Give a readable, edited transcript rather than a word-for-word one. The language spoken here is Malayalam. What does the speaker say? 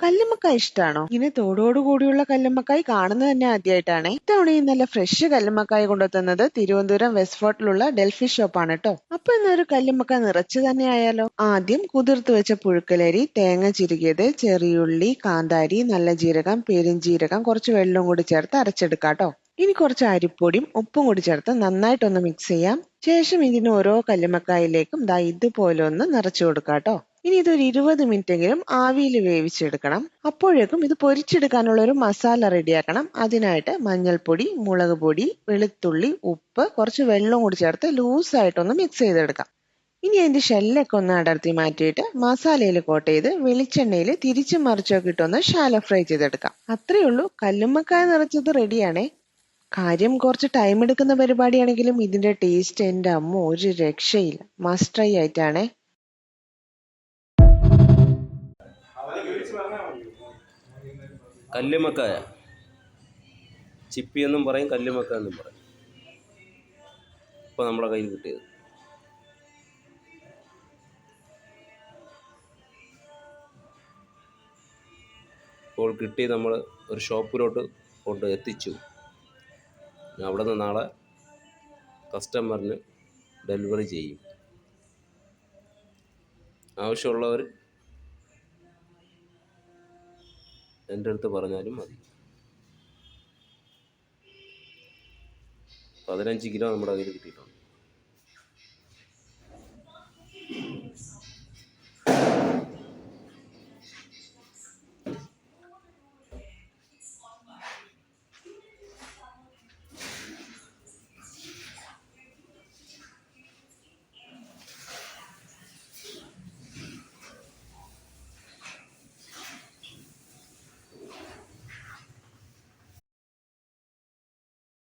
കല്ലുമ്മക്കായ ഇഷ്ടാണോ? ഇങ്ങനെ തോടോട് കൂടിയുള്ള കല്ലുമ്മക്കായ് കാണുന്നത് തന്നെ ആദ്യമായിട്ടാണേ. ഇത്തവണയും നല്ല ഫ്രഷ് കല്ലുമ്മക്കായ കൊണ്ടുവന്നത് തിരുവനന്തപുരം വെസ്റ്റ് ഫോർട്ടിലുള്ള ഡെൽഫി ഷോപ്പാണ് കേട്ടോ. അപ്പൊ ഇന്നൊരു കല്ലുമ്മക്കായ നിറച്ചു തന്നെ ആയാലോ. ആദ്യം കുതിർത്ത് വെച്ച പുഴുക്കലരി, തേങ്ങ ചിരകിയത്, ചെറിയുള്ളി, കാന്താരി, നല്ല ജീരകം, പെരുംജീരകം, കുറച്ച് വെള്ളവും കൂടി ചേർത്ത് അരച്ചെടുക്കാട്ടോ. ഇനി കുറച്ച് അരിപ്പൊടിയും ഉപ്പും കൂടി ചേർത്ത് നന്നായിട്ടൊന്ന് മിക്സ് ചെയ്യാം. ശേഷം ഇതിന് ഓരോ കല്ലുമ്മക്കായിലേക്കും ദാ ഇതുപോലെ ഒന്ന് നിറച്ചു കൊടുക്കാട്ടോ. ഇനി ഇതൊരു 20 മിനിറ്റെങ്കിലും ആവിയിൽ വേവിച്ചെടുക്കണം. അപ്പോഴേക്കും ഇത് പൊരിച്ചെടുക്കാനുള്ള ഒരു മസാല റെഡിയാക്കണം. അതിനായിട്ട് മഞ്ഞൾപ്പൊടി, മുളക് പൊടി, വെളുത്തുള്ളി, ഉപ്പ്, കുറച്ച് വെള്ളം കൂടി ചേർത്ത് ലൂസായിട്ടൊന്ന് മിക്സ് ചെയ്തെടുക്കാം. ഇനി അതിന്റെ ഷെല്ലൊക്കെ ഒന്ന് അടർത്തി മാറ്റിയിട്ട് മസാലയിൽ കോട്ട് ചെയ്ത് വെളിച്ചെണ്ണയിൽ തിരിച്ചും മറിച്ചൊക്കെ ഇട്ടൊന്ന് ഷാലോ ഫ്രൈ ചെയ്തെടുക്കാം. അത്രയേ ഉള്ളൂ, കല്ലുമ്മക്കായ നിറച്ചത് റെഡിയാണേ. കാര്യം കുറച്ച് ടൈം എടുക്കുന്ന പരിപാടിയാണെങ്കിലും ഇതിന്റെ ടേസ്റ്റ് എൻ്റെ അമ്മ ഒരു രക്ഷയില്ല. Must try ആയിട്ടാണേ. കല്ലുമ്മക്കായ ചിപ്പി എന്നും പറയും, കല്ലുമ്മക്കായ എന്നും പറയും. ഇപ്പോൾ നമ്മുടെ കയ്യിൽ കിട്ടിയത് ഇപ്പോൾ കിട്ടി. നമ്മൾ ഒരു ഷോപ്പിലോട്ട് കൊണ്ട് എത്തിച്ചു. അവിടെ നിന്ന് നാളെ കസ്റ്റമറിന് ഡെലിവറി ചെയ്യും. ആവശ്യമുള്ളവർ എൻ്റെ അടുത്ത് പറഞ്ഞാലും മതി. 15 കിലോ നമ്മുടെ കയ്യിൽ കിട്ടിയിട്ടുണ്ട്.